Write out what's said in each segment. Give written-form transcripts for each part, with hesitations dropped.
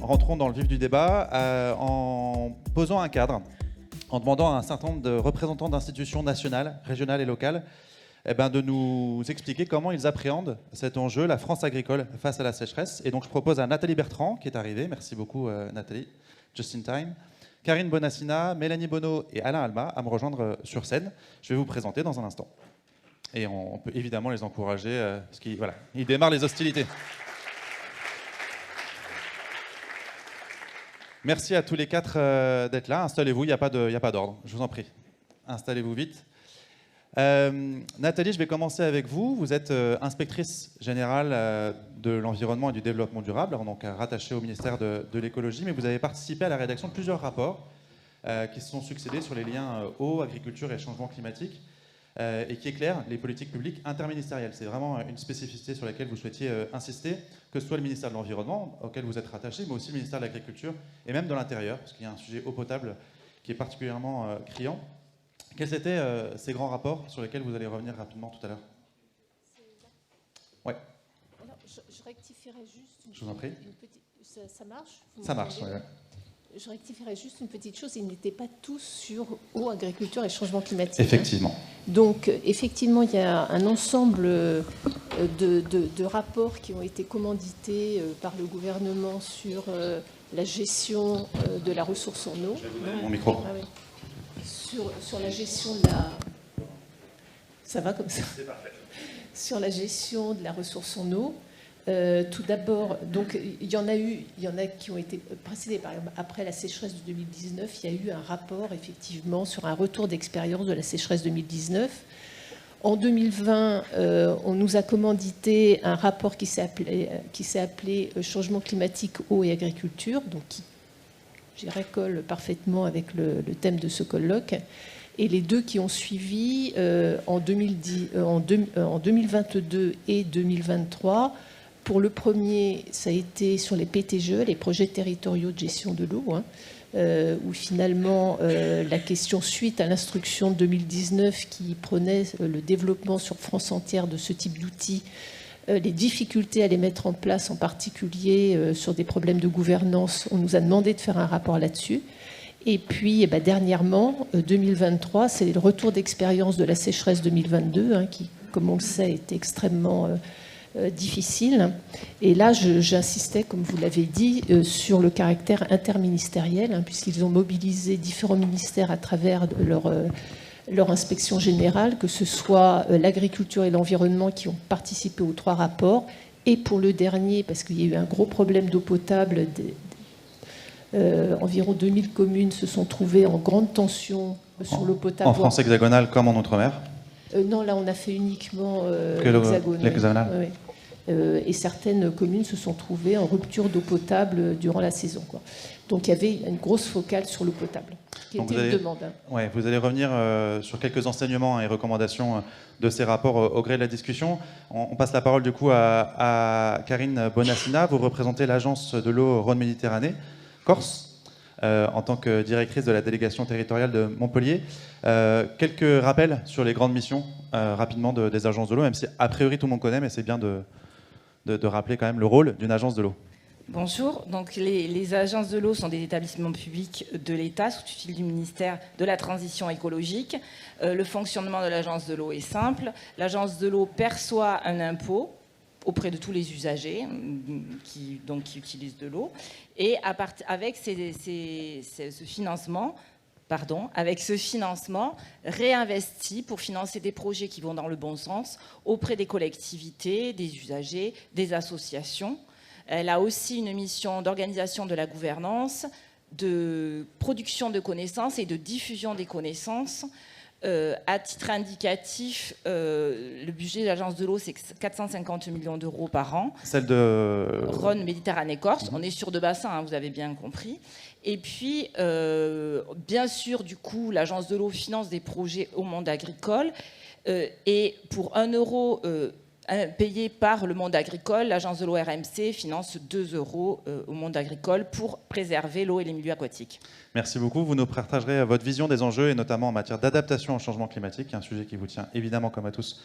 Rentrons dans le vif du débat en posant un cadre, en demandant à un certain nombre de représentants d'institutions nationales, régionales et locales de nous expliquer comment ils appréhendent cet enjeu, la France agricole face à la sécheresse. Et donc je propose à Nathalie Bertrand, qui est arrivée, merci beaucoup Nathalie, just in time, Karine Bonassina, Mélanie Bonneau et Alain Alma à me rejoindre sur scène. Je vais vous présenter dans un instant. Et on peut évidemment les encourager, parce qu'ils voilà, ils démarrent les hostilités. Merci à tous les quatre d'être là. Installez-vous, il n'y a pas d'ordre, je vous en prie. Installez-vous vite. Nathalie, je vais commencer avec vous. Vous êtes inspectrice générale de l'environnement et du développement durable, donc rattachée au ministère de l'écologie, mais vous avez participé à la rédaction de plusieurs rapports qui se sont succédés sur les liens eau, agriculture et changement climatique, et qui éclairent les politiques publiques interministérielles. C'est vraiment une spécificité sur laquelle vous souhaitiez insister, que ce soit le ministère de l'Environnement, auquel vous êtes rattaché, mais aussi le ministère de l'Agriculture, et même de l'Intérieur, parce qu'il y a un sujet eau potable qui est particulièrement criant. Quels étaient ces grands rapports sur lesquels vous allez revenir rapidement tout à l'heure? Ouais. Alors, je rectifierais juste je vous en prie. Ça marche? Ça marche, oui. Je rectifierais juste une petite chose, ils n'étaient pas tous sur eau, agriculture et changement climatique. Effectivement. Donc, effectivement, il y a un ensemble de rapports qui ont été commandités par le gouvernement sur la gestion de la ressource en eau. Je vais vous donner mon micro. Ah, oui. Sur la gestion de la... Ça va comme ça? C'est parfait. Sur la gestion de la ressource en eau. Tout d'abord, donc il y en a qui ont été précédés. Par exemple, après la sécheresse de 2019, il y a eu un rapport effectivement sur un retour d'expérience de la sécheresse 2019. En 2020, on nous a commandité un rapport qui s'est appelé Changement climatique, eau et agriculture, donc qui colle parfaitement avec le thème de ce colloque. Et les deux qui ont suivi en 2022 et 2023. Pour le premier, ça a été sur les PTGE, les projets territoriaux de gestion de l'eau, où finalement la question suite à l'instruction de 2019 qui prenait le développement sur France entière de ce type d'outils, les difficultés à les mettre en place, en particulier sur des problèmes de gouvernance, on nous a demandé de faire un rapport là-dessus. Et puis dernièrement, 2023, c'est le retour d'expérience de la sécheresse 2022, qui, comme on le sait, est extrêmement... difficile. Et là, j'insistais, comme vous l'avez dit, sur le caractère interministériel, puisqu'ils ont mobilisé différents ministères à travers leur inspection générale, que ce soit l'agriculture et l'environnement qui ont participé aux 3 rapports, et pour le dernier, parce qu'il y a eu un gros problème d'eau potable, environ 2000 communes se sont trouvées en grande tension sur l'eau potable. En France hexagonale comme en Outre-mer? Non, là, on a fait uniquement l'hexagone. Oui. Et certaines communes se sont trouvées en rupture d'eau potable durant la saison, quoi. Donc il y avait une grosse focale sur l'eau potable, qui était une demande. Ouais, vous allez revenir sur quelques enseignements et recommandations de ces rapports au gré de la discussion. On passe la parole du coup à Karine Bonassina. Vous représentez l'agence de l'eau Rhône-Méditerranée, Corse, en tant que directrice de la délégation territoriale de Montpellier. Quelques rappels sur les grandes missions rapidement des agences de l'eau, même si a priori tout le monde connaît, mais c'est bien de rappeler quand même le rôle d'une agence de l'eau. Bonjour, donc les agences de l'eau sont des établissements publics de l'État sous tutelle du ministère de la Transition écologique. Le fonctionnement de l'agence de l'eau est simple. L'agence de l'eau perçoit un impôt auprès de tous les usagers qui utilisent de l'eau. Et avec ce financement, réinvesti pour financer des projets qui vont dans le bon sens auprès des collectivités, des usagers, des associations. Elle a aussi une mission d'organisation de la gouvernance, de production de connaissances et de diffusion des connaissances. À titre indicatif, le budget de l'agence de l'eau, c'est 450 millions d'euros par an. Celle de Rhône-Méditerranée-Corse. On est sur 2 bassins, vous avez bien compris. Et puis, bien sûr, du coup, l'agence de l'eau finance des projets au monde agricole. Et pour 1 euro payé par le monde agricole. L'agence de l'eau RMC finance 2 € au monde agricole pour préserver l'eau et les milieux aquatiques. Merci beaucoup. Vous nous partagerez votre vision des enjeux, et notamment en matière d'adaptation au changement climatique, un sujet qui vous tient évidemment, comme à tous,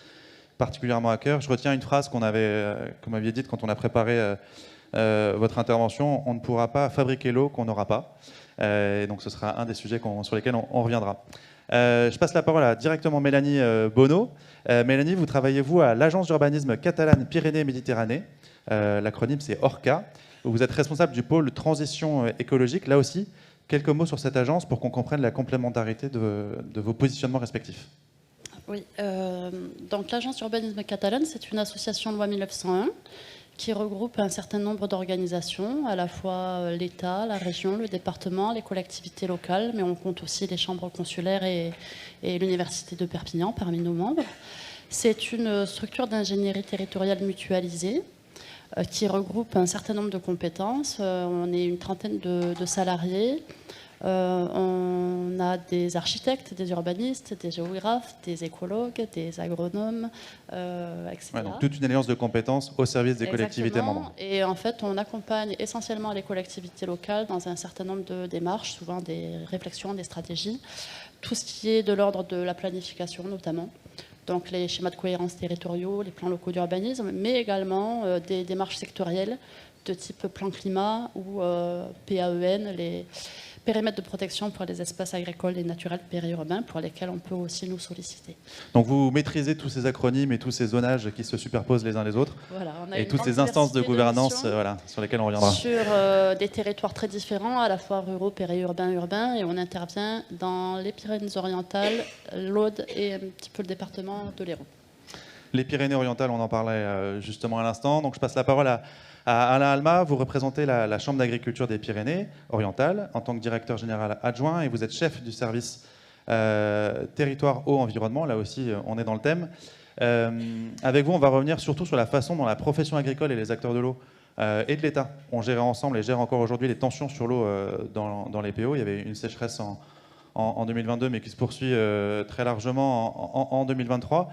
particulièrement à cœur. Je retiens une phrase qu'on m'aviez dite quand on a préparé votre intervention: on ne pourra pas fabriquer l'eau qu'on n'aura pas. Et donc ce sera un des sujets sur lesquels on reviendra. Je passe la parole à directement Mélanie Bonneau. Mélanie, vous travaillez, vous, à l'agence d'urbanisme catalane Pyrénées-Méditerranée. L'acronyme, c'est ORCA. Vous êtes responsable du pôle transition écologique. Là aussi, quelques mots sur cette agence pour qu'on comprenne la complémentarité de vos positionnements respectifs. Oui, donc l'agence d'urbanisme catalane, c'est une association de loi 1901 qui regroupe un certain nombre d'organisations, à la fois l'État, la région, le département, les collectivités locales, mais on compte aussi les chambres consulaires et l'université de Perpignan parmi nos membres. C'est une structure d'ingénierie territoriale mutualisée qui regroupe un certain nombre de compétences. On est une trentaine de salariés. On a des architectes, des urbanistes, des géographes, des écologues, des agronomes, etc. Ouais, donc toute une alliance de compétences au service des collectivités membres. Et en fait, on accompagne essentiellement les collectivités locales dans un certain nombre de démarches, souvent des réflexions, des stratégies, tout ce qui est de l'ordre de la planification notamment. Donc les schémas de cohérence territoriaux, les plans locaux d'urbanisme, mais également des démarches sectorielles de type plan climat ou PAEN, les périmètres de protection pour les espaces agricoles et naturels périurbains, pour lesquels on peut aussi nous solliciter. Donc vous maîtrisez tous ces acronymes et tous ces zonages qui se superposent les uns les autres, voilà, et toutes ces instances de gouvernance sur lesquelles on reviendra. Sur des territoires très différents, à la fois ruraux, périurbains, urbains, et on intervient dans les Pyrénées-Orientales, l'Aude et un petit peu le département de l'Hérault. Les Pyrénées-Orientales, on en parlait justement à l'instant. Donc je passe la parole à Alain Alma. Vous représentez la Chambre d'agriculture des Pyrénées-Orientales en tant que directeur général adjoint, et vous êtes chef du service territoire eau environnement. Là aussi, on est dans le thème. Avec vous, on va revenir surtout sur la façon dont la profession agricole et les acteurs de l'eau et de l'État ont géré ensemble et gèrent encore aujourd'hui les tensions sur l'eau dans les PO. Il y avait une sécheresse en 2022, mais qui se poursuit très largement en 2023.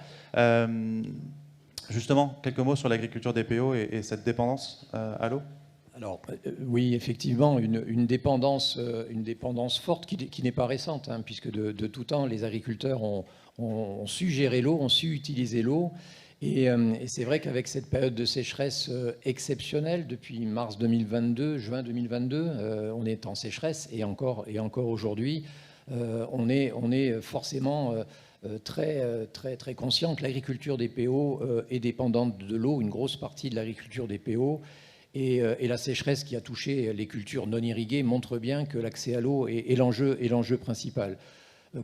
Justement, quelques mots sur l'agriculture des PO et cette dépendance à l'eau. Alors oui, effectivement, une dépendance forte qui n'est pas récente, hein, puisque de tout temps, les agriculteurs ont su gérer l'eau, ont su utiliser l'eau. Et c'est vrai qu'avec cette période de sécheresse exceptionnelle, depuis mars 2022, juin 2022, on est en sécheresse, et encore aujourd'hui, on est forcément très conscient que l'agriculture des PO est dépendante de l'eau, une grosse partie de l'agriculture des PO. Et la sécheresse qui a touché les cultures non irriguées montre bien que l'accès à l'eau est l'enjeu principal.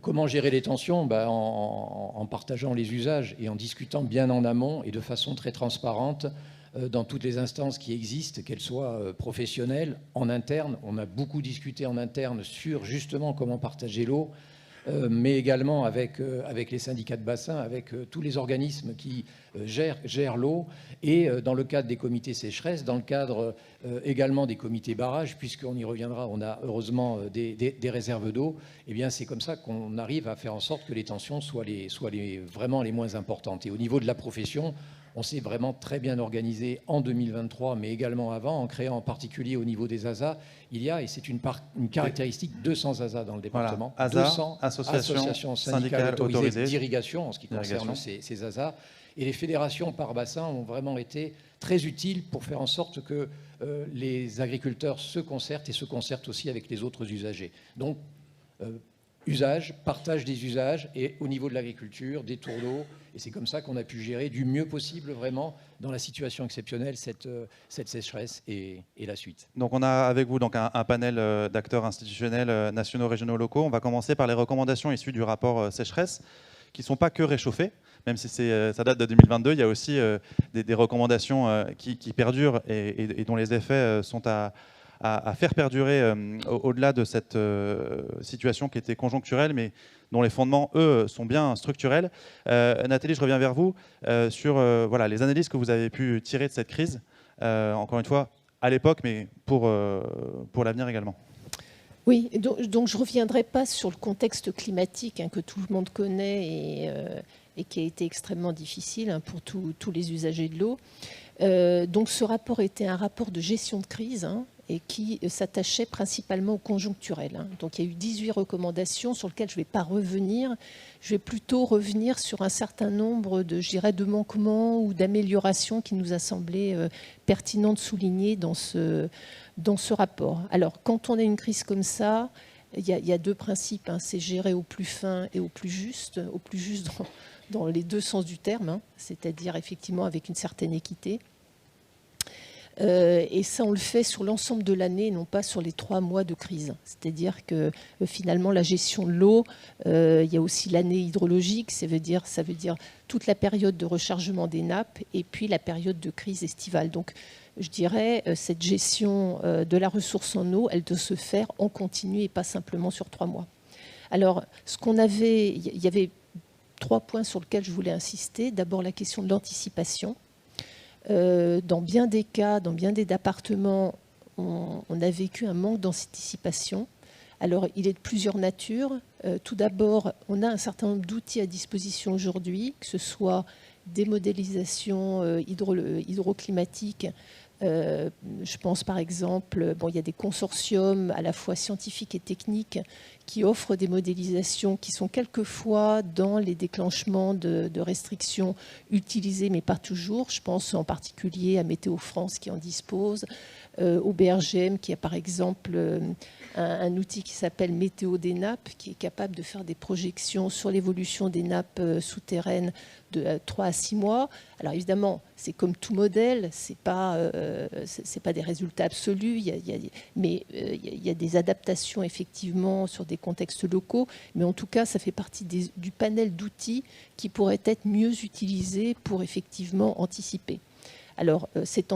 Comment gérer les tensions ? En partageant les usages et en discutant bien en amont et de façon très transparente dans toutes les instances qui existent, qu'elles soient professionnelles, en interne. On a beaucoup discuté en interne sur justement comment partager l'eau, mais également avec les syndicats de bassin, avec tous les organismes qui gèrent l'eau, et dans le cadre des comités sécheresse, dans le cadre également des comités barrages, puisqu'on y reviendra, on a heureusement des réserves d'eau. Eh bien, c'est comme ça qu'on arrive à faire en sorte que les tensions soient vraiment les moins importantes. Et au niveau de la profession, on s'est vraiment très bien organisé en 2023, mais également avant, en créant en particulier au niveau des ASA. Il y a, et c'est une caractéristique, 200 ASA dans le département. Voilà. ASA, 200 associations syndicales autorisées d'irrigation en ce qui concerne ces ASA. Et les fédérations par bassin ont vraiment été très utiles pour faire en sorte que les agriculteurs se concertent et se concertent aussi avec les autres usagers. Donc, partage des usages, et au niveau de l'agriculture, des tours d'eau. Et c'est comme ça qu'on a pu gérer du mieux possible, vraiment, dans la situation exceptionnelle, cette sécheresse et la suite. Donc on a avec vous donc un panel d'acteurs institutionnels, nationaux, régionaux, locaux. On va commencer par les recommandations issues du rapport sécheresse, qui ne sont pas que réchauffées, même si ça date de 2022. Il y a aussi des recommandations qui perdurent et dont les effets sont à faire perdurer au-delà de cette situation qui était conjoncturelle, mais dont les fondements, eux, sont bien structurels. Nathalie, je reviens vers vous sur les analyses que vous avez pu tirer de cette crise, encore une fois, à l'époque, mais pour l'avenir également. Oui, donc je ne reviendrai pas sur le contexte climatique que tout le monde connaît et qui a été extrêmement difficile pour tous les usagers de l'eau. Donc ce rapport était un rapport de gestion de crise et qui s'attachait principalement au conjoncturel. Donc il y a eu 18 recommandations sur lesquelles je ne vais pas revenir. Je vais plutôt revenir sur un certain nombre de manquements ou d'améliorations qui nous a semblé pertinent de souligner dans ce rapport. Alors quand on a une crise comme ça, il y a deux principes. C'est gérer au plus fin et au plus juste dans les deux sens du terme, c'est-à-dire effectivement avec une certaine équité. Et ça, on le fait sur l'ensemble de l'année, non pas sur les 3 mois de crise. C'est-à-dire que finalement, la gestion de l'eau, il y a aussi l'année hydrologique, ça veut dire toute la période de rechargement des nappes et puis la période de crise estivale. Donc, je dirais, cette gestion de la ressource en eau, elle doit se faire en continu et pas simplement sur 3 mois. Alors, il y avait 3 points sur lesquels je voulais insister. D'abord, la question de l'anticipation. Dans bien des cas, dans bien des départements, on a vécu un manque d'anticipation. Alors, il est de plusieurs natures. Tout d'abord, on a un certain nombre d'outils à disposition aujourd'hui, que ce soit des modélisations hydroclimatiques. Je pense par exemple, il y a des consortiums à la fois scientifiques et techniques qui offrent des modélisations qui sont quelquefois dans les déclenchements de restrictions utilisées, mais pas toujours. Je pense en particulier à Météo France qui en dispose, au BRGM qui a par exemple un outil qui s'appelle Météo des nappes, qui est capable de faire des projections sur l'évolution des nappes souterraines de 3 à 6 mois. Alors évidemment, c'est comme tout modèle, c'est pas des résultats absolus, mais il y a des adaptations effectivement sur des contextes locaux, mais en tout cas, ça fait partie du panel d'outils qui pourraient être mieux utilisés pour effectivement anticiper. Alors, cette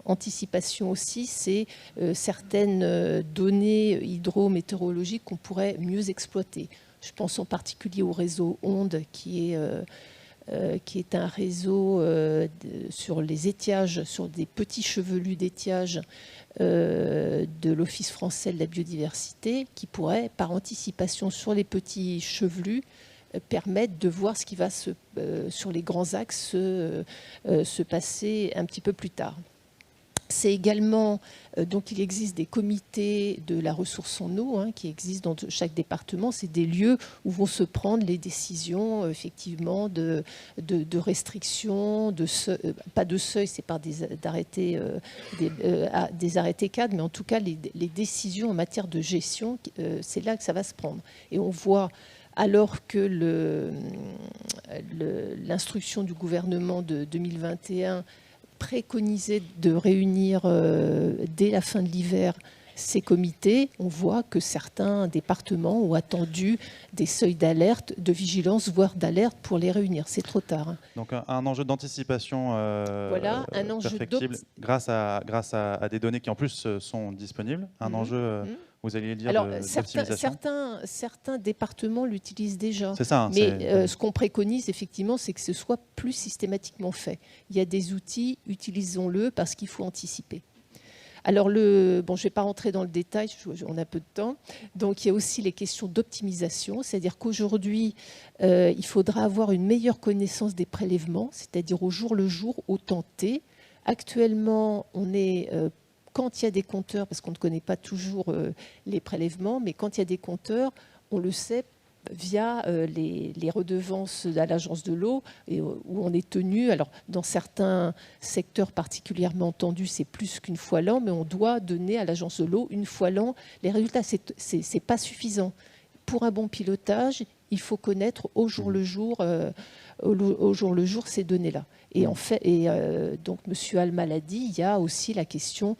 anticipation aussi, c'est certaines données hydrométéorologiques qu'on pourrait mieux exploiter. Je pense en particulier au réseau ONDE qui est un réseau sur les étiages, sur des petits chevelus d'étiage de l'Office français de la biodiversité, qui pourrait, par anticipation sur les petits chevelus, permettre de voir ce qui va sur les grands axes se passer un petit peu plus tard. C'est également, donc il existe des comités de la ressource en eau qui existent dans chaque département. C'est des lieux où vont se prendre les décisions effectivement de restrictions, pas de seuil, c'est par des arrêtés cadres, mais en tout cas les décisions en matière de gestion, c'est là que ça va se prendre. Et on voit, alors que l'instruction du gouvernement de 2021 préconisé de réunir dès la fin de l'hiver ces comités, on voit que certains départements ont attendu des seuils d'alerte, de vigilance, voire d'alerte pour les réunir. C'est trop tard. Donc un enjeu d'anticipation voilà, un enjeu perfectible grâce à des données qui en plus sont disponibles. Un enjeu, vous alliez dire, d'optimisation. Certains départements l'utilisent déjà. C'est ça. Mais ce qu'on préconise effectivement, c'est que ce soit plus systématiquement fait. Il y a des outils, utilisons-le parce qu'il faut anticiper. Alors, je ne vais pas rentrer dans le détail, on a peu de temps. Donc, il y a aussi les questions d'optimisation, c'est-à-dire qu'aujourd'hui, il faudra avoir une meilleure connaissance des prélèvements, c'est-à-dire au jour le jour, au temps T. Actuellement, on est, quand il y a des compteurs, parce qu'on ne connaît pas toujours les prélèvements, mais quand il y a des compteurs, on le sait via les redevances à l'agence de l'eau, où on est tenu, alors dans certains secteurs particulièrement tendus, c'est plus qu'une fois l'an, mais on doit donner à l'agence de l'eau une fois l'an les résultats. C'est pas suffisant. Pour un bon pilotage, il faut connaître au jour le jour ces données-là. Et en fait, donc M. Alma l'a dit, il y a aussi la question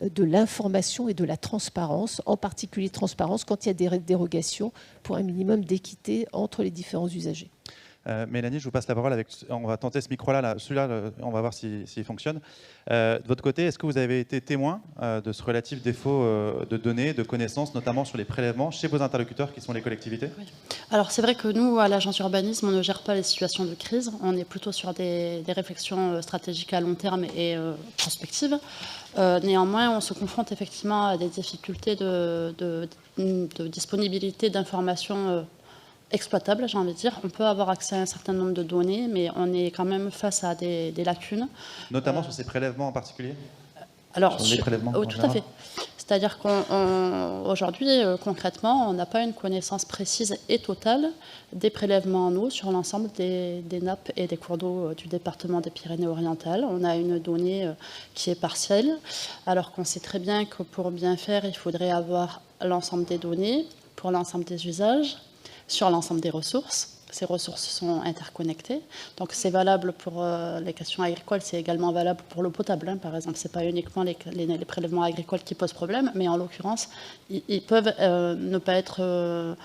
de l'information et de la transparence, en particulier transparence quand il y a des dérogations pour un minimum d'équité entre les différents usagers. Mélanie, je vous passe la parole. On va tenter ce micro-là. Celui-là, on va voir s'il fonctionne. De votre côté, est-ce que vous avez été témoin de ce relatif défaut de données, de connaissances, notamment sur les prélèvements chez vos interlocuteurs qui sont les collectivités ? Oui. Alors c'est vrai que nous, à l'agence urbanisme, on ne gère pas les situations de crise. On est plutôt sur des réflexions stratégiques à long terme et prospectives. Néanmoins, on se confronte effectivement à des difficultés de disponibilité d'informations exploitable, j'ai envie de dire. On peut avoir accès à un certain nombre de données, mais on est quand même face à des lacunes. Notamment sur ces prélèvements en particulier? Alors, Sur les prélèvements en tout à général. fait. C'est-à-dire qu'aujourd'hui, concrètement, on n'a pas une connaissance précise et totale des prélèvements en eau sur l'ensemble des nappes et des cours d'eau du département des Pyrénées-Orientales. On a une donnée qui est partielle, alors qu'on sait très bien que pour bien faire, il faudrait avoir l'ensemble des données pour l'ensemble des usages, sur l'ensemble des ressources. Ces ressources sont interconnectées. Donc c'est valable pour les questions agricoles, c'est également valable pour l'eau potable. Hein. Par exemple, ce n'est pas uniquement les prélèvements agricoles qui posent problème, mais en l'occurrence, ils peuvent ne pas être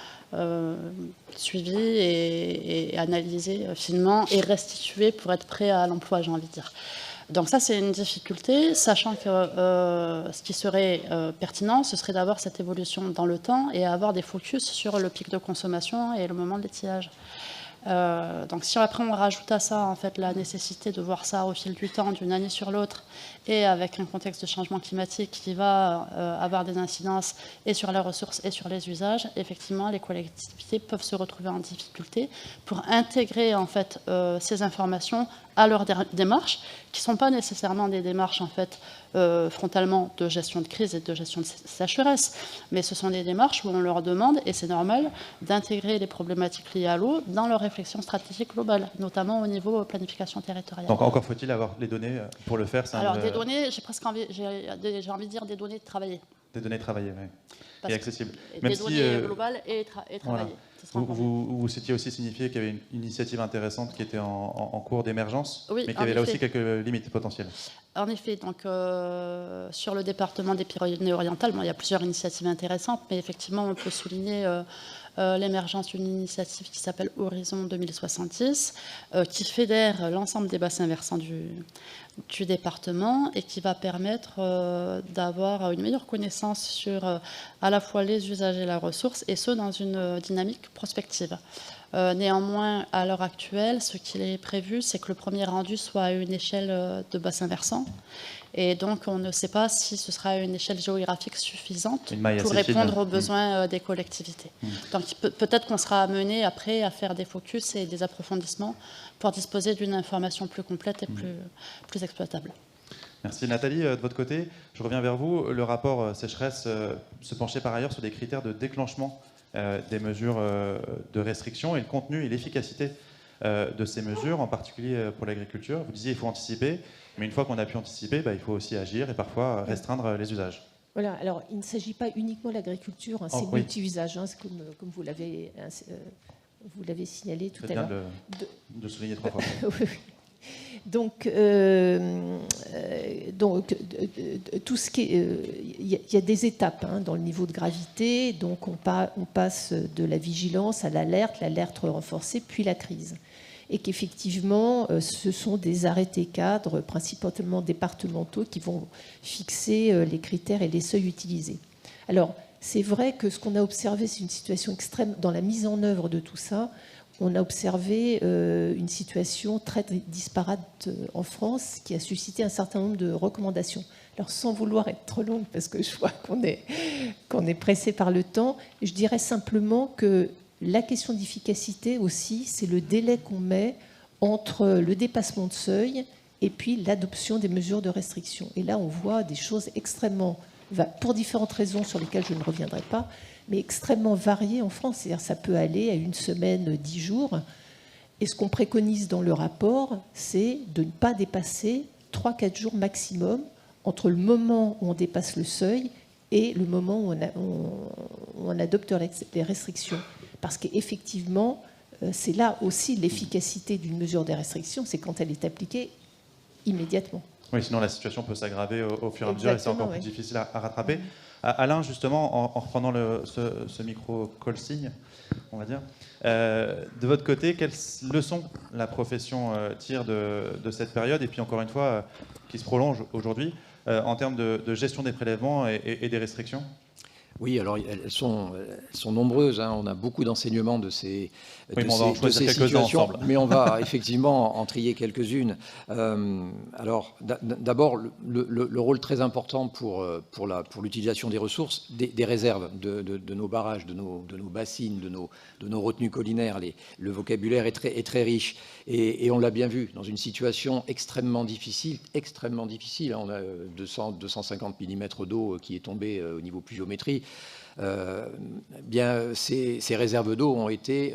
suivis et analysés finement et restitués pour être prêts à l'emploi, j'ai envie de dire. Donc ça, c'est une difficulté, sachant que ce qui serait pertinent, ce serait d'avoir cette évolution dans le temps et avoir des focus sur le pic de consommation et le moment de l'étiage. Donc si après on rajoute à ça en fait la nécessité de voir ça au fil du temps, d'une année sur l'autre, et avec un contexte de changement climatique qui va avoir des incidences et sur les ressources et sur les usages, effectivement les collectivités peuvent se retrouver en difficulté pour intégrer en fait ces informations à leur démarches, qui ne sont pas nécessairement des démarches en fait frontalement de gestion de crise et de gestion de sécheresse, mais ce sont des démarches où on leur demande, et c'est normal, d'intégrer les problématiques liées à l'eau dans leur réflexion stratégique globale, notamment au niveau planification territoriale. Donc encore faut-il avoir les données pour le faire. Alors des données, j'ai envie de dire des données travaillées. Des données travaillées, oui. Et accessibles. Des données globales et travaillées. Voilà. Vous citiez aussi signifié qu'il y avait une initiative intéressante qui était en cours d'émergence, oui, mais qu'il y avait là aussi quelques limites potentielles. En effet, donc, sur le département des Pyrénées-Orientales, il y a plusieurs initiatives intéressantes, mais effectivement, on peut souligner l'émergence d'une initiative qui s'appelle Horizon 2070, qui fédère l'ensemble des bassins versants du département et qui va permettre d'avoir une meilleure connaissance sur à la fois les usages et la ressource, et ce, dans une dynamique prospective. Néanmoins, à l'heure actuelle, ce qui est prévu, c'est que le premier rendu soit à une échelle de bassin versant. Et donc, on ne sait pas si ce sera à une échelle géographique suffisante pour répondre aux besoins des collectivités. Donc, peut-être qu'on sera amené après à faire des focus et des approfondissements pour disposer d'une information plus complète et plus exploitable. Merci. Nathalie, de votre côté, je reviens vers vous. Le rapport sécheresse se penchait par ailleurs sur des critères de déclenchement des mesures de restriction et le contenu et l'efficacité de ces mesures, en particulier pour l'agriculture. Vous disiez qu'il faut anticiper, mais une fois qu'on a pu anticiper, il faut aussi agir et parfois restreindre les usages. Voilà, alors il ne s'agit pas uniquement de l'agriculture, c'est multi-usage, comme vous l'avez signalé tout à l'heure. De souligner 3 fois. Donc, tout ce qui il y a des étapes dans le niveau de gravité. Donc, on passe de la vigilance à l'alerte renforcée, puis la crise. Et qu'effectivement, ce sont des arrêtés cadres, principalement départementaux, qui vont fixer les critères et les seuils utilisés. Alors, c'est vrai que ce qu'on a observé, c'est une situation extrême dans la mise en œuvre de tout ça. On a observé une situation très disparate en France qui a suscité un certain nombre de recommandations. Alors, sans vouloir être trop longue, parce que je vois qu'on est pressé par le temps, je dirais simplement que la question d'efficacité aussi, c'est le délai qu'on met entre le dépassement de seuil et puis l'adoption des mesures de restriction. Et là, on voit des choses extrêmement, pour différentes raisons sur lesquelles je ne reviendrai pas, mais extrêmement variées en France. C'est-à-dire ça peut aller à 1 semaine, 10 jours. Et ce qu'on préconise dans le rapport, c'est de ne pas dépasser 3-4 jours maximum entre le moment où on dépasse le seuil et le moment où on adopte les restrictions. Parce qu'effectivement, c'est là aussi l'efficacité d'une mesure de restriction, c'est quand elle est appliquée immédiatement. Oui, sinon la situation peut s'aggraver au fur et à mesure et c'est encore plus difficile à rattraper. Alain, justement, en reprenant ce micro-call-signe, on va dire, de votre côté, quelles leçons la profession tire de cette période et puis encore une fois, qui se prolonge aujourd'hui en termes de gestion des prélèvements et des restrictions ? Oui, alors elles sont nombreuses. Hein. On a beaucoup d'enseignements de ces situations, mais on va effectivement en trier quelques-unes. Alors, d'abord, le rôle très important pour l'utilisation des ressources, des réserves de nos barrages, de nos bassines, de nos retenues collinaires. Le vocabulaire est très riche. Et on l'a bien vu, dans une situation extrêmement difficile. On a 250 mm d'eau qui est tombée au niveau pluviométrie. Bien, ces réserves d'eau ont été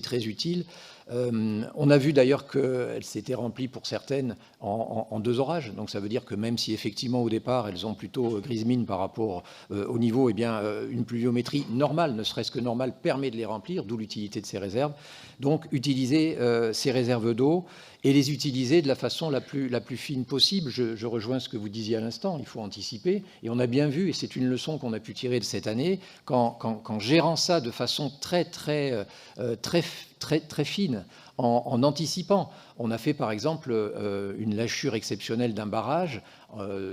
très utiles. On a vu d'ailleurs qu'elles s'étaient remplies pour certaines en 2 orages. Donc ça veut dire que même si effectivement au départ elles ont plutôt grise mine par rapport au niveau, eh bien une pluviométrie normale, ne serait-ce que normale, permet de les remplir, d'où l'utilité de ces réserves. Donc utiliser ces réserves d'eau et les utiliser de la façon la plus fine possible. Je rejoins ce que vous disiez à l'instant, il faut anticiper. Et on a bien vu, et c'est une leçon qu'on a pu tirer de cette année, qu'en gérant ça de façon très fine, en anticipant. On a fait par exemple une lâchure exceptionnelle d'un barrage,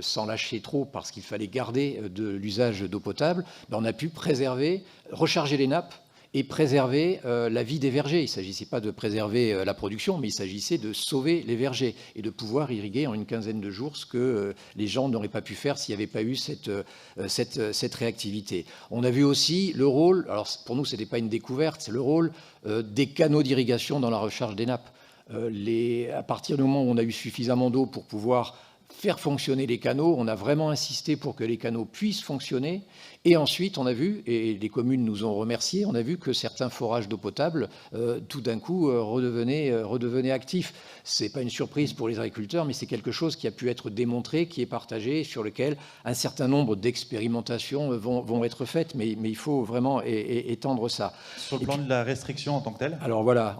sans lâcher trop parce qu'il fallait garder de l'usage d'eau potable. On a pu préserver, recharger les nappes et préserver la vie des vergers. Il ne s'agissait pas de préserver la production, mais il s'agissait de sauver les vergers et de pouvoir irriguer en une quinzaine de jours ce que les gens n'auraient pas pu faire s'il n'y avait pas eu cette réactivité. On a vu aussi le rôle, alors pour nous ce n'était pas une découverte, c'est le rôle des canaux d'irrigation dans la recharge des nappes. À partir du moment où on a eu suffisamment d'eau pour pouvoir faire fonctionner les canaux, on a vraiment insisté pour que les canaux puissent fonctionner. Et ensuite, on a vu, et les communes nous ont remerciés, on a vu que certains forages d'eau potable, tout d'un coup, redevenaient actifs. Ce n'est pas une surprise pour les agriculteurs, mais c'est quelque chose qui a pu être démontré, qui est partagé, sur lequel un certain nombre d'expérimentations vont être faites, mais il faut vraiment étendre ça. Sur le plan de la restriction en tant que telle ? Alors voilà,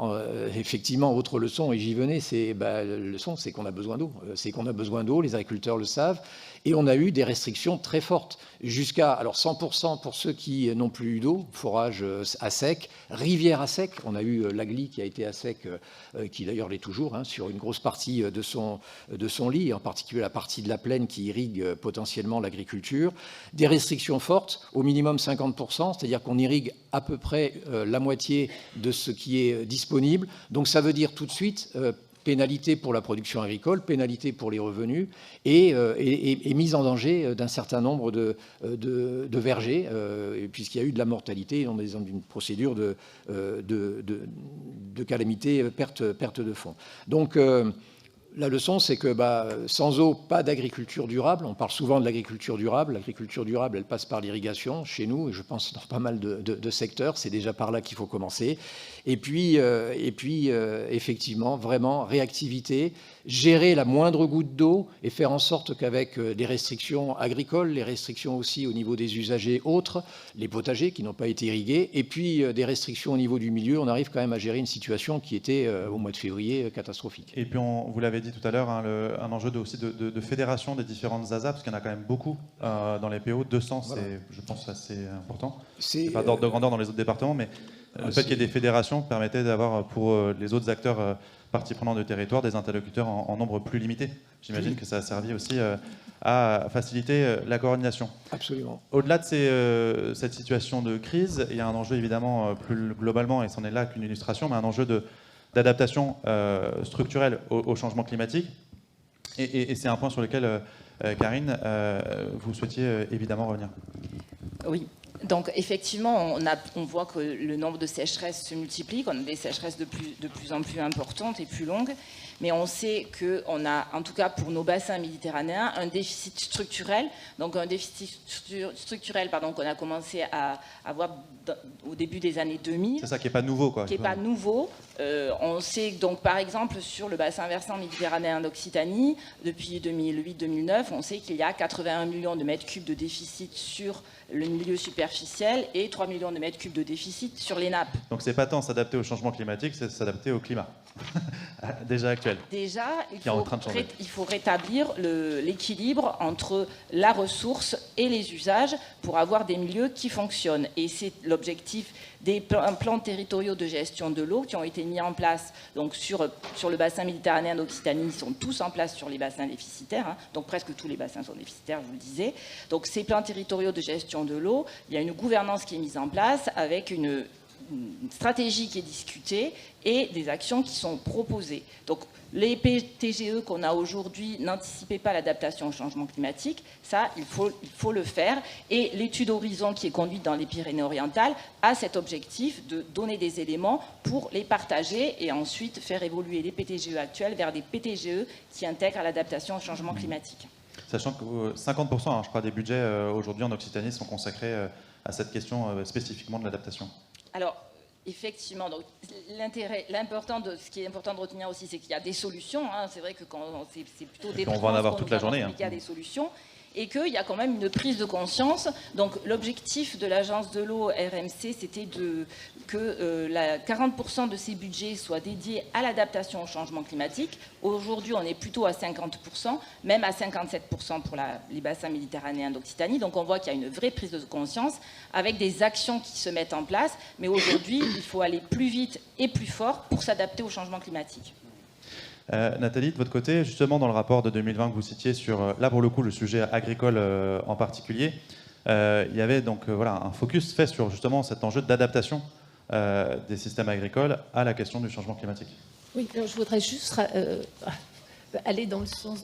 effectivement, autre leçon, et j'y venais, la leçon, c'est qu'on a besoin d'eau. C'est qu'on a besoin d'eau, les agriculteurs le savent, et on a eu des restrictions très fortes, jusqu'à, alors 100% pour ceux qui n'ont plus eu d'eau, forage à sec, rivière à sec, on a eu l'Agly qui a été à sec, qui d'ailleurs l'est toujours, hein, sur une grosse partie de son lit, en particulier la partie de la plaine qui irrigue potentiellement l'agriculture, des restrictions fortes, au minimum 50%, c'est-à-dire qu'on irrigue à peu près la moitié de ce qui est disponible, donc ça veut dire tout de suite pénalité pour la production agricole, pénalité pour les revenus et mise en danger d'un certain nombre de vergers, puisqu'il y a eu de la mortalité dans une procédure de calamité, perte de fonds. Donc, la leçon, c'est que sans eau, pas d'agriculture durable. On parle souvent de l'agriculture durable. L'agriculture durable, elle passe par l'irrigation chez nous, et je pense dans pas mal de secteurs. C'est déjà par là qu'il faut commencer. Et puis effectivement, vraiment, réactivité, gérer la moindre goutte d'eau et faire en sorte qu'avec des restrictions agricoles, les restrictions aussi au niveau des usagers autres, les potagers qui n'ont pas été irrigués, et puis des restrictions au niveau du milieu, on arrive quand même à gérer une situation qui était, au mois de février, catastrophique. Et puis, vous l'avez dit tout à l'heure, hein, un enjeu aussi de fédération des différentes ZAZA, parce qu'il y en a quand même beaucoup dans les PO. 200, voilà. C'est, je pense, assez important. C'est pas d'ordre de grandeur dans les autres départements, mais le fait qu'il y ait des fédérations permettait d'avoir pour les autres acteurs parties prenantes du territoire des interlocuteurs en nombre plus limité. J'imagine que ça a servi aussi à faciliter la coordination. Absolument. Au-delà de cette situation de crise, il y a un enjeu évidemment plus globalement, et c'en est là qu'une illustration, mais un enjeu d'adaptation structurelle au changement climatique. Et c'est un point sur lequel, Karine, vous souhaitiez évidemment revenir. Oui. Donc effectivement, on voit que le nombre de sécheresses se multiplie, qu'on a des sécheresses de plus en plus importantes et plus longues, mais on sait qu'on a, en tout cas pour nos bassins méditerranéens, un déficit structurel, donc un déficit structurel qu'on a commencé à avoir au début des années 2000. C'est ça qui n'est pas nouveau, quoi. Qui n'est pas nouveau. On sait donc par exemple sur le bassin versant méditerranéen d'Occitanie, depuis 2008-2009, on sait qu'il y a 81 millions de mètres cubes de déficit sur le milieu superficiel et 3 millions de mètres cubes de déficit sur les nappes. Donc c'est pas tant s'adapter au changement climatique, c'est s'adapter au climat. déjà actuel. Déjà, Qui est en train de changer. il faut rétablir l'équilibre entre la ressource et les usages pour avoir des milieux qui fonctionnent. Et c'est l'objectif des plans territoriaux de gestion de l'eau qui ont été mis en place donc sur le bassin méditerranéen d'Occitanie. Ils sont tous en place sur les bassins déficitaires, hein, donc presque tous les bassins sont déficitaires, je vous le disais. Donc ces plans territoriaux de gestion de l'eau, il y a une gouvernance qui est mise en place avec une stratégie qui est discutée et des actions qui sont proposées. Donc les PTGE qu'on a aujourd'hui n'anticipaient pas l'adaptation au changement climatique, ça il faut le faire, et l'étude Horizon qui est conduite dans les Pyrénées-Orientales a cet objectif de donner des éléments pour les partager et ensuite faire évoluer les PTGE actuels vers des PTGE qui intègrent l'adaptation au changement climatique. Sachant que 50%, hein, je crois, des budgets aujourd'hui en Occitanie sont consacrés à cette question spécifiquement de l'adaptation. Alors, effectivement, donc, ce qui est important de retenir aussi, c'est qu'il y a des solutions. Hein. C'est vrai que c'est plutôt des on va en avoir toute la journée. Il y a des solutions. Et qu'il y a quand même une prise de conscience. Donc l'objectif de l'agence de l'eau RMC, c'était que 40% de ses budgets soient dédiés à l'adaptation au changement climatique. Aujourd'hui, on est plutôt à 50%, même à 57% pour les bassins méditerranéens d'Occitanie. Donc on voit qu'il y a une vraie prise de conscience avec des actions qui se mettent en place. Mais aujourd'hui, il faut aller plus vite et plus fort pour s'adapter au changement climatique. Nathalie, de votre côté, justement dans le rapport de 2020 que vous citiez sur, là pour le coup, le sujet agricole en particulier, il y avait donc un focus fait sur justement cet enjeu d'adaptation des systèmes agricoles à la question du changement climatique. Oui, alors je voudrais juste aller dans le sens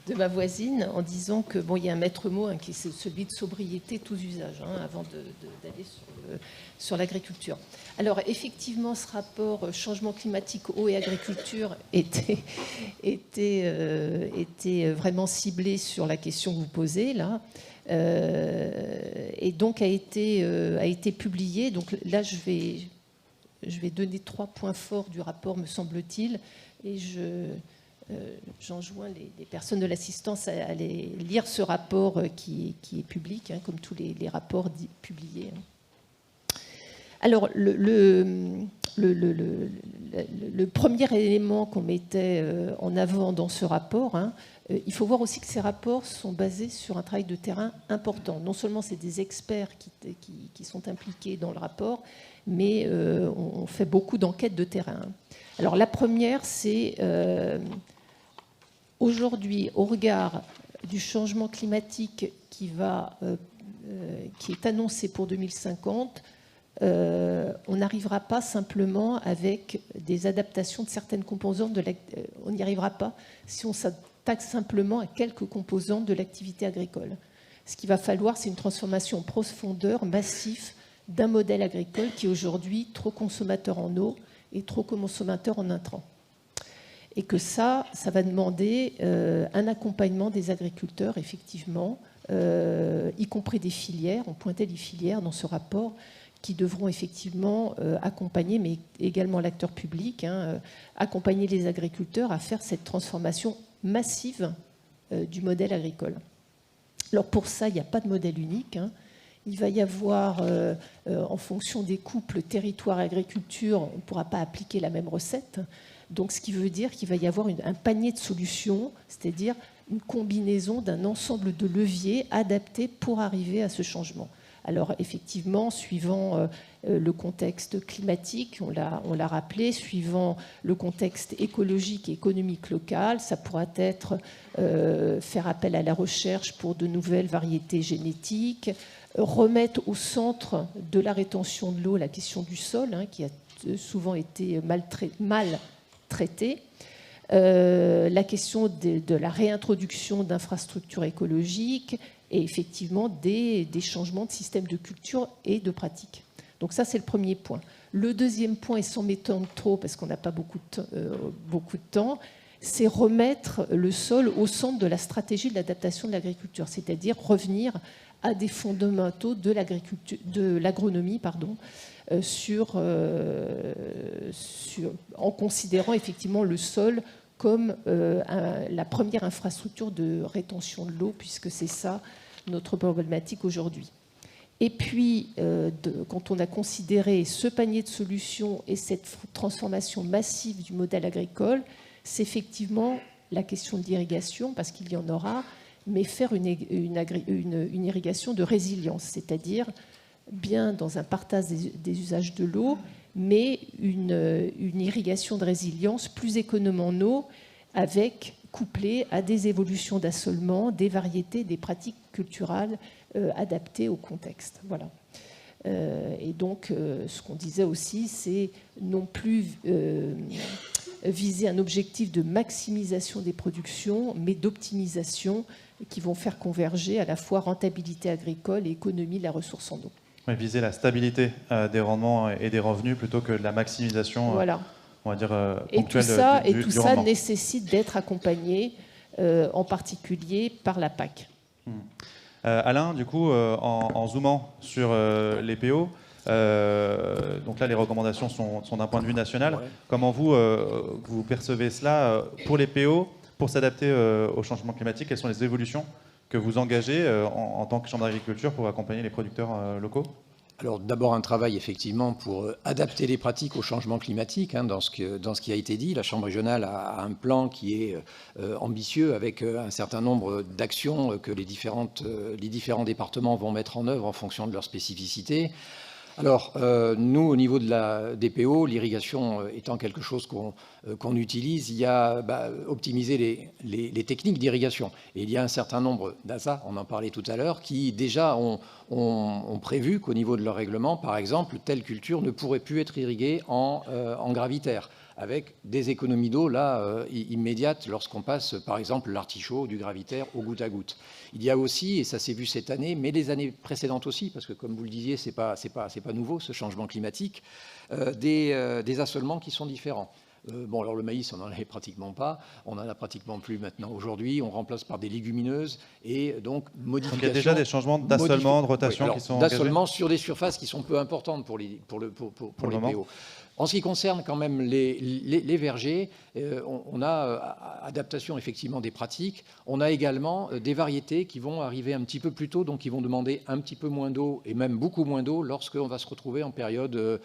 de ma voisine en disant que bon, il y a un maître mot qui est celui de sobriété tous usages, avant d'aller sur l'agriculture. Alors effectivement, ce rapport changement climatique, eau et agriculture était vraiment ciblé sur la question que vous posez là, et donc a été publié. Donc là, je vais donner 3 points forts du rapport, me semble-t-il, et j'enjoins les personnes de l'assistance à aller lire ce rapport qui est public, comme tous les rapports publiés. Alors, le premier élément qu'on mettait en avant dans ce rapport, il faut voir aussi que ces rapports sont basés sur un travail de terrain important. Non seulement c'est des experts qui sont impliqués dans le rapport, mais on fait beaucoup d'enquêtes de terrain. Alors, la première, c'est aujourd'hui, au regard du changement climatique qui est annoncé pour 2050, on n'arrivera pas simplement avec des adaptations de certaines composantes on n'y arrivera pas si on s'attaque simplement à quelques composantes de l'activité agricole. Ce qu'il va falloir, c'est une transformation en profondeur, massive, d'un modèle agricole qui est aujourd'hui trop consommateur en eau et trop consommateur en intrants. Et que ça va demander un accompagnement des agriculteurs, effectivement, y compris des filières. On pointait les filières dans ce rapport, qui devront effectivement accompagner, mais également l'acteur public, accompagner les agriculteurs à faire cette transformation massive du modèle agricole. Alors pour ça, il n'y a pas de modèle unique. Il va y avoir, en fonction des couples territoire-agriculture, on ne pourra pas appliquer la même recette. Donc ce qui veut dire qu'il va y avoir un panier de solutions, c'est-à-dire une combinaison d'un ensemble de leviers adaptés pour arriver à ce changement. Alors effectivement, suivant le contexte climatique, on l'a rappelé, suivant le contexte écologique et économique local, ça pourra être faire appel à la recherche pour de nouvelles variétés génétiques, remettre au centre de la rétention de l'eau la question du sol, qui a souvent été mal traitée, la question de la réintroduction d'infrastructures écologiques, et effectivement des changements de système de culture et de pratique. Donc ça, c'est le premier point. Le deuxième point, et sans m'étendre trop, parce qu'on n'a pas beaucoup de temps, c'est remettre le sol au centre de la stratégie de l'adaptation de l'agriculture, c'est-à-dire revenir à des fondamentaux de l'agronomie, en considérant effectivement le sol comme la première infrastructure de rétention de l'eau, puisque c'est ça notre problématique aujourd'hui. Et puis, quand on a considéré ce panier de solutions et cette transformation massive du modèle agricole, c'est effectivement la question de l'irrigation, parce qu'il y en aura, mais faire une irrigation de résilience, c'est-à-dire bien dans un partage des usages de l'eau, mais une irrigation de résilience plus économe en eau, couplée à des évolutions d'assolement, des variétés, des pratiques culturales adaptées au contexte. Voilà. Et donc, ce qu'on disait aussi, c'est non plus viser un objectif de maximisation des productions, mais d'optimisation qui vont faire converger à la fois rentabilité agricole et économie de la ressource en eau. Oui, viser la stabilité des rendements et des revenus plutôt que de la maximisation, voilà. On va dire, ponctuelle du tout ça rendement. nécessite d'être accompagné, en particulier par la PAC. Alain, du coup, en zoomant sur les PO, donc là, les recommandations sont d'un point de vue national. Ouais. Comment vous percevez cela pour les PO, pour s'adapter au changement climatique? Quelles sont les évolutions que vous engagez en tant que Chambre d'agriculture pour accompagner les producteurs locaux? Alors d'abord un travail effectivement pour adapter les pratiques au changement climatique. Dans ce qui a été dit, la Chambre régionale a un plan qui est ambitieux avec un certain nombre d'actions que les différents départements vont mettre en œuvre en fonction de leurs spécificités. Alors, nous, au niveau de la DPO, l'irrigation étant quelque chose qu'on utilise, il y a optimiser les techniques d'irrigation. Et il y a un certain nombre d'ASA, on en parlait tout à l'heure, qui déjà ont prévu qu'au niveau de leur règlement, par exemple, telle culture ne pourrait plus être irriguée en gravitaire, avec des économies d'eau là immédiates lorsqu'on passe, par exemple, l'artichaut du gravitaire au goutte à goutte. Il y a aussi, et ça s'est vu cette année, mais les années précédentes aussi, parce que comme vous le disiez, c'est pas nouveau ce changement climatique, des assolements qui sont différents. Bon, alors le maïs, on n'en avait pratiquement pas, on n'en a pratiquement plus maintenant aujourd'hui, on remplace par des légumineuses et donc modification. Donc il y a déjà des changements d'assolement, de rotation qui sont engagés. D'assolement sur des surfaces qui sont peu importantes pour les PO. En ce qui concerne quand même les vergers, on a adaptation effectivement des pratiques. On a également des variétés qui vont arriver un petit peu plus tôt, donc qui vont demander un petit peu moins d'eau et même beaucoup moins d'eau lorsqu'on va se retrouver en période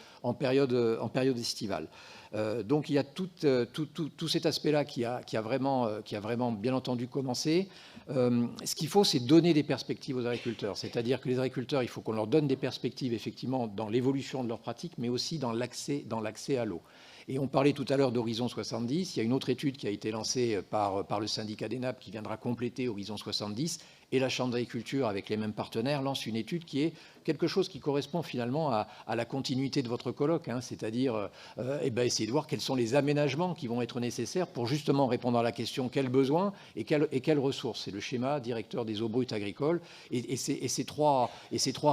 estivale. Donc il y a tout cet aspect-là qui a vraiment bien entendu commencé. Ce qu'il faut, c'est donner des perspectives aux agriculteurs. C'est-à-dire que les agriculteurs, il faut qu'on leur donne des perspectives effectivement dans l'évolution de leurs pratiques, mais aussi dans l'accès à l'eau. Et on parlait tout à l'heure d'Horizon 70. Il y a une autre étude qui a été lancée par le syndicat des nappes qui viendra compléter Horizon 70. Et la Chambre d'agriculture, avec les mêmes partenaires, lance une étude qui est quelque chose qui correspond finalement à la continuité de votre colloque, c'est-à-dire essayer de voir quels sont les aménagements qui vont être nécessaires pour justement répondre à la question quels besoins et quelles ressources. C'est le schéma directeur des eaux brutes agricoles et ces trois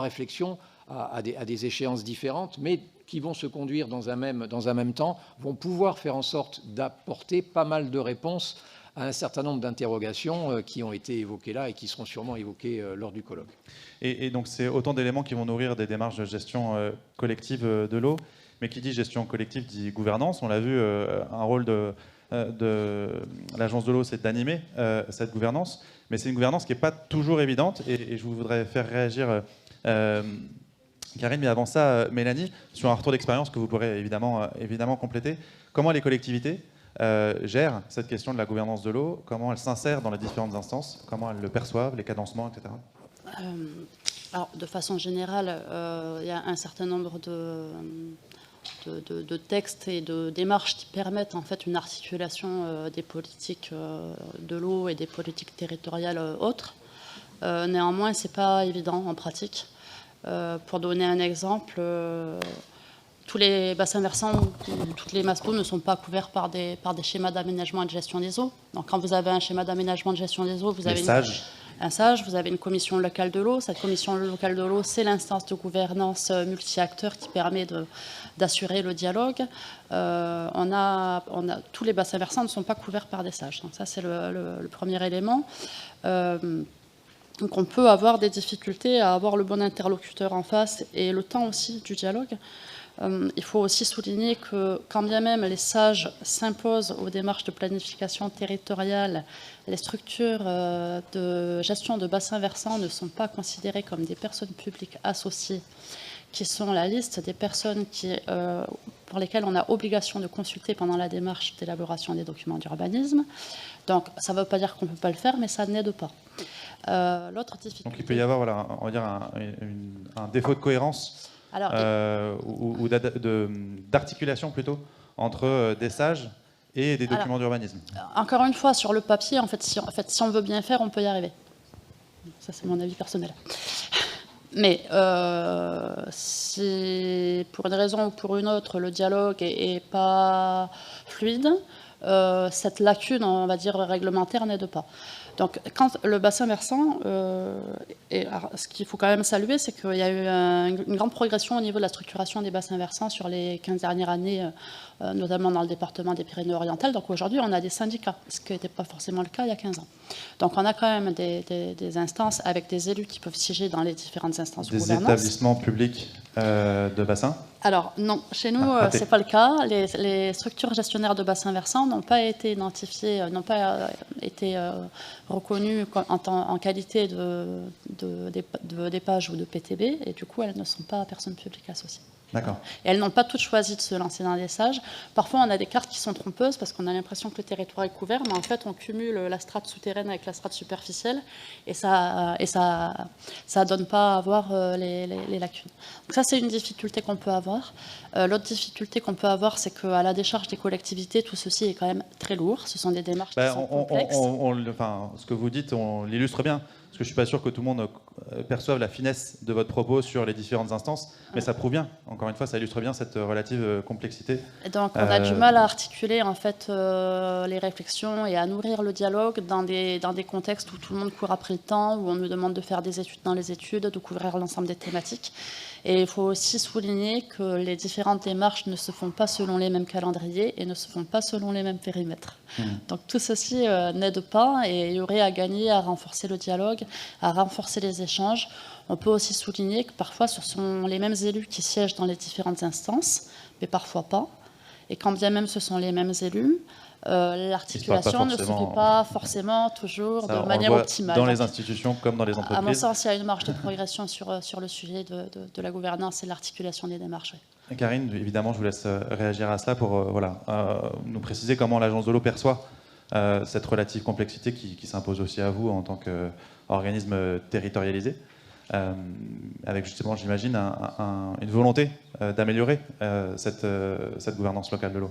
réflexions à des échéances différentes, mais qui vont se conduire dans un même temps, vont pouvoir faire en sorte d'apporter pas mal de réponses à un certain nombre d'interrogations qui ont été évoquées là et qui seront sûrement évoquées lors du colloque. Et donc c'est autant d'éléments qui vont nourrir des démarches de gestion collective de l'eau, mais qui dit gestion collective dit gouvernance. On l'a vu, un rôle de l'agence de l'eau, c'est d'animer cette gouvernance, mais c'est une gouvernance qui n'est pas toujours évidente, et je voudrais faire réagir Karine, mais avant ça, Mélanie, sur un retour d'expérience que vous pourrez évidemment compléter. Comment les collectivités gèrent cette question de la gouvernance de l'eau? Comment elles s'insèrent dans les différentes instances? Comment elles le perçoivent, les cadencements, etc. Alors, de façon générale, il y a un certain nombre de textes et de démarches qui permettent en fait une articulation des politiques de l'eau et des politiques territoriales autres. Néanmoins, c'est pas évident en pratique. Pour donner un exemple, tous les bassins versants, toutes les masses d'eau ne sont pas couverts par des schémas d'aménagement et de gestion des eaux. Donc quand vous avez un schéma d'aménagement et de gestion des eaux, vous avez un SAGE, vous avez une commission locale de l'eau. Cette commission locale de l'eau, c'est l'instance de gouvernance multi-acteurs qui permet d'assurer le dialogue. Tous les bassins versants ne sont pas couverts par des SAGE. Donc ça, c'est le premier élément. Donc on peut avoir des difficultés à avoir le bon interlocuteur en face et le temps aussi du dialogue. Il faut aussi souligner que quand bien même les sages s'imposent aux démarches de planification territoriale, les structures de gestion de bassins versants ne sont pas considérées comme des personnes publiques associées, qui sont la liste des personnes pour lesquelles on a obligation de consulter pendant la démarche d'élaboration des documents d'urbanisme. Donc ça ne veut pas dire qu'on ne peut pas le faire, mais ça n'aide pas. L'autre difficulté... Donc il peut y avoir, voilà, on va dire un défaut de cohérence ou d'articulation plutôt entre des sages et des documents d'urbanisme. Encore une fois, sur le papier, si on veut bien faire, on peut y arriver. Ça, c'est mon avis personnel. Mais si pour une raison ou pour une autre, le dialogue est pas fluide, cette lacune, on va dire, réglementaire n'aide pas. Donc, quand le bassin versant, ce qu'il faut quand même saluer, c'est qu'il y a eu une grande progression au niveau de la structuration des bassins versants sur les 15 dernières années, notamment dans le département des Pyrénées-Orientales. Donc aujourd'hui, on a des syndicats, ce qui n'était pas forcément le cas il y a 15 ans. Donc on a quand même des instances avec des élus qui peuvent siéger dans les différentes instances de gouvernance. Des établissements publics de bassins ? Alors non, chez nous, ce n'est pas le cas. Les structures gestionnaires de bassins versants n'ont pas été identifiées, n'ont pas été reconnues en qualité d'EPAGE ou de PTB, et du coup, elles ne sont pas personnes publiques associées. D'accord. Et elles n'ont pas toutes choisi de se lancer dans des sages. Parfois, on a des cartes qui sont trompeuses parce qu'on a l'impression que le territoire est couvert, mais en fait, on cumule la strate souterraine avec la strate superficielle et ça donne pas à voir les lacunes. Donc ça, c'est une difficulté qu'on peut avoir. L'autre difficulté qu'on peut avoir, c'est qu'à la décharge des collectivités, tout ceci est quand même très lourd. Ce sont des démarches qui sont complexes. Ce que vous dites, on l'illustre bien. Parce que je ne suis pas sûr que tout le monde perçoive la finesse de votre propos sur les différentes instances, mais ça prouve bien, encore une fois, ça illustre bien cette relative complexité. Et donc on a du mal à articuler en fait, les réflexions et à nourrir le dialogue dans des contextes où tout le monde court après le temps, où on nous demande de faire des études dans les études, de couvrir l'ensemble des thématiques. Et il faut aussi souligner que les différentes démarches ne se font pas selon les mêmes calendriers et ne se font pas selon les mêmes périmètres. Donc tout ceci n'aide pas et il y aurait à gagner à renforcer le dialogue, à renforcer les échanges. On peut aussi souligner que parfois ce sont les mêmes élus qui siègent dans les différentes instances, mais parfois pas. Et quand bien même ce sont les mêmes élus, l'articulation ne se fait pas forcément toujours de manière optimale. Dans les institutions comme dans les entreprises. À mon sens, il y a une marge de progression sur le sujet de la gouvernance et de l'articulation des démarches. Et Karine, évidemment, je vous laisse réagir à cela pour nous préciser comment l'Agence de l'eau perçoit cette relative complexité qui s'impose aussi à vous en tant qu'organisme territorialisé, avec justement, j'imagine, une volonté d'améliorer cette gouvernance locale de l'eau.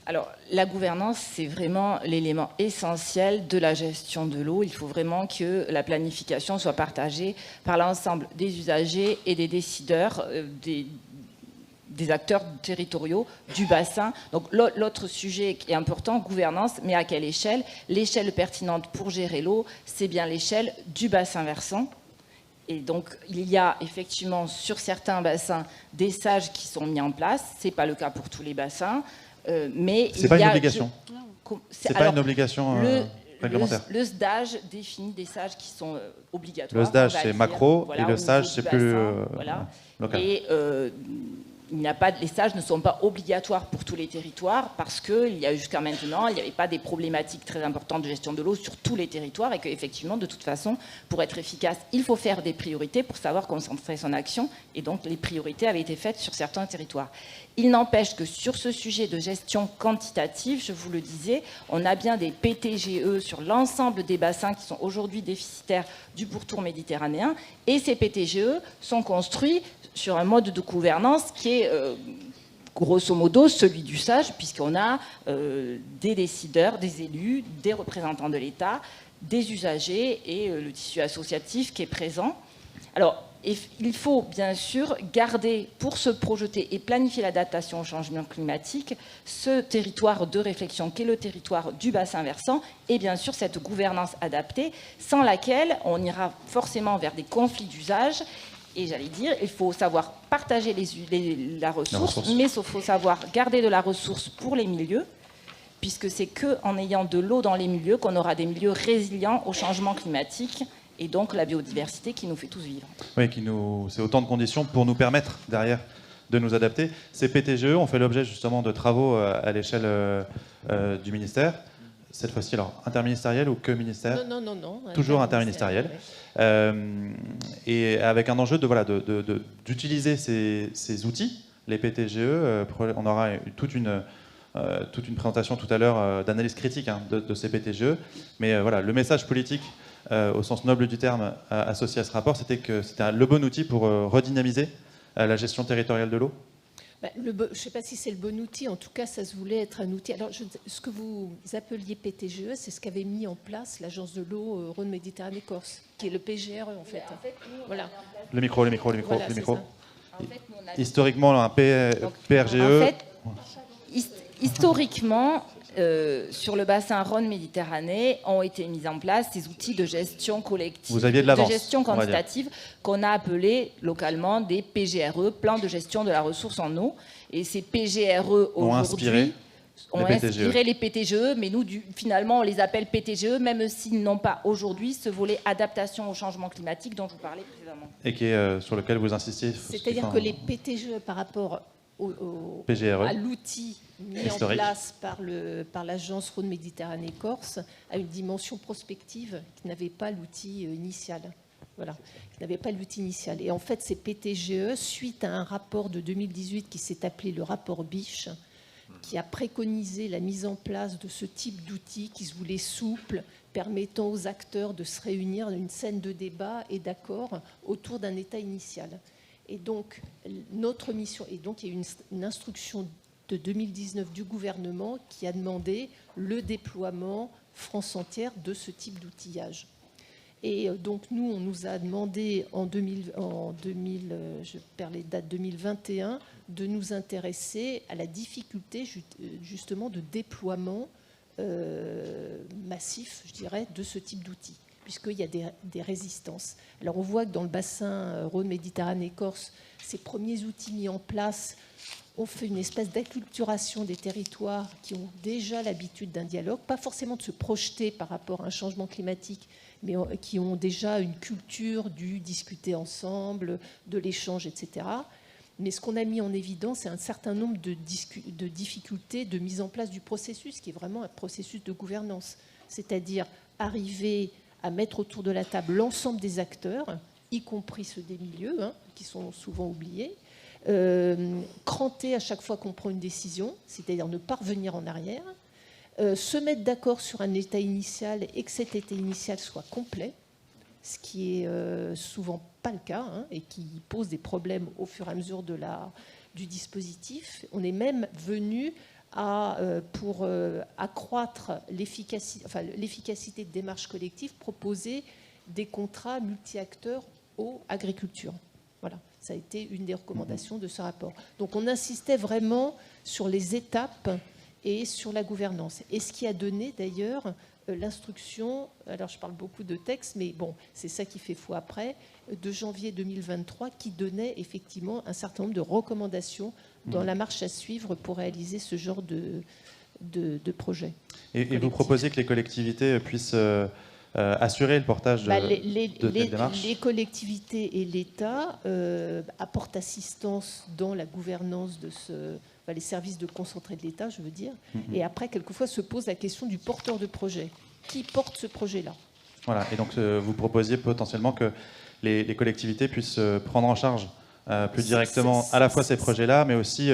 Alors, la gouvernance, c'est vraiment l'élément essentiel de la gestion de l'eau. Il faut vraiment que la planification soit partagée par l'ensemble des usagers et des décideurs, des acteurs territoriaux du bassin. Donc, l'autre sujet qui est important, gouvernance, mais à quelle échelle? L'échelle pertinente pour gérer l'eau, c'est bien l'échelle du bassin versant. Et donc, il y a effectivement sur certains bassins des sages qui sont mis en place. Ce n'est pas le cas pour tous les bassins. Mais c'est pas une obligation. C'est pas une obligation réglementaire. Le SDAGE définit des sages qui sont obligatoires. Le SDAGE c'est macro et le SAGE c'est plus local. Et les sages ne sont pas obligatoires pour tous les territoires parce qu'il y a jusqu'à maintenant, il n'y avait pas des problématiques très importantes de gestion de l'eau sur tous les territoires et qu'effectivement, de toute façon, pour être efficace, il faut faire des priorités pour savoir concentrer son action. Et donc, les priorités avaient été faites sur certains territoires. Il n'empêche que sur ce sujet de gestion quantitative, je vous le disais, on a bien des PTGE sur l'ensemble des bassins qui sont aujourd'hui déficitaires du pourtour méditerranéen. Et ces PTGE sont construits sur un mode de gouvernance qui est grosso modo celui du SAGE, puisqu'on a des décideurs, des élus, des représentants de l'État, des usagers et le tissu associatif qui est présent. Alors, il faut bien sûr garder, pour se projeter et planifier l'adaptation au changement climatique, ce territoire de réflexion qu'est le territoire du bassin versant et bien sûr cette gouvernance adaptée, sans laquelle on ira forcément vers des conflits d'usage. Et j'allais dire, il faut savoir partager la ressource, mais il faut savoir garder de la ressource pour les milieux, puisque c'est qu'en ayant de l'eau dans les milieux qu'on aura des milieux résilients au changement climatique et donc la biodiversité qui nous fait tous vivre. Oui, c'est autant de conditions pour nous permettre derrière de nous adapter. Ces PTGE ont fait l'objet justement de travaux à l'échelle du ministère. Cette fois-ci, alors, interministériel ou que ministère? Non. Toujours interministériel. Et avec un enjeu d'utiliser ces outils, les PTGE. On aura toute une présentation tout à l'heure d'analyse critique de ces PTGE. Mais voilà, le message politique, au sens noble du terme, associé à ce rapport, c'était que c'était le bon outil pour redynamiser la gestion territoriale de l'eau. Je ne sais pas si c'est le bon outil, en tout cas ça se voulait être un outil. Alors ce que vous appeliez PTGE, c'est ce qu'avait mis en place l'Agence de l'eau Rhône-Méditerranée-Corse, qui est le PGRE en fait. Voilà. Le micro. Voilà, le micro. En fait, nous, on a... Historiquement, un PRGE... En fait, historiquement, sur le bassin Rhône-Méditerranée ont été mis en place ces outils de gestion collective, Vous aviez de l'avance, de gestion quantitative, qu'on a appelé localement des PGRE, plans de gestion de la ressource en eau. Et ces PGRE aujourd'hui ont inspiré les PTGE, mais nous, finalement, on les appelle PTGE, même s'ils n'ont pas aujourd'hui ce volet adaptation au changement climatique dont je vous parlais précédemment. Et qui est, sur lequel vous insistiez. C'est-à-dire que les PTGE, par rapport à l'outil mis en place par l'agence Rhône-Méditerranée-Corse, a une dimension prospective qui n'avait pas l'outil initial. Voilà, qui n'avait pas l'outil initial. Et en fait, ces PTGE, suite à un rapport de 2018 qui s'est appelé le rapport Biche, qui a préconisé la mise en place de ce type d'outil qui se voulait souple, permettant aux acteurs de se réunir dans une scène de débat et d'accord autour d'un état initial. Et donc, notre mission, et donc il y a eu une instruction de 2019 du gouvernement qui a demandé le déploiement France entière de ce type d'outillage. Et donc nous, on nous a demandé en 2021, de nous intéresser à la difficulté justement de déploiement massif, je dirais, de ce type d'outils, puisqu'il y a des résistances. Alors on voit que dans le bassin Rhône-Méditerranée-Corse, ces premiers outils mis en place ont fait une espèce d'acculturation des territoires qui ont déjà l'habitude d'un dialogue, pas forcément de se projeter par rapport à un changement climatique, mais qui ont déjà une culture du discuter ensemble, de l'échange, etc. Mais ce qu'on a mis en évidence, c'est un certain nombre de difficultés de mise en place du processus, qui est vraiment un processus de gouvernance, c'est-à-dire arriver à mettre autour de la table l'ensemble des acteurs, y compris ceux des milieux, qui sont souvent oubliés, cranter à chaque fois qu'on prend une décision, c'est-à-dire ne pas revenir en arrière, se mettre d'accord sur un état initial et que cet état initial soit complet, ce qui est souvent pas le cas et qui pose des problèmes au fur et à mesure du dispositif. On est même venu pour accroître l'efficacité de démarches collectives, proposer des contrats multi-acteurs aux agricultures. Voilà, ça a été une des recommandations de ce rapport. Donc on insistait vraiment sur les étapes et sur la gouvernance. Et ce qui a donné d'ailleurs l'instruction, alors je parle beaucoup de textes, mais bon, c'est ça qui fait foi après, de janvier 2023, qui donnait effectivement un certain nombre de recommandations dans la marche à suivre pour réaliser ce genre de projet. Et vous proposez que les collectivités puissent assurer le portage de telles démarches ? Les collectivités et l'État apportent assistance dans la gouvernance de les services de concentré de l'État, je veux dire. Et après, quelquefois, se pose la question du porteur de projet. Qui porte ce projet-là ? Voilà, et donc vous proposiez potentiellement que les collectivités puissent prendre en charge plus directement à la fois ces projets-là, mais aussi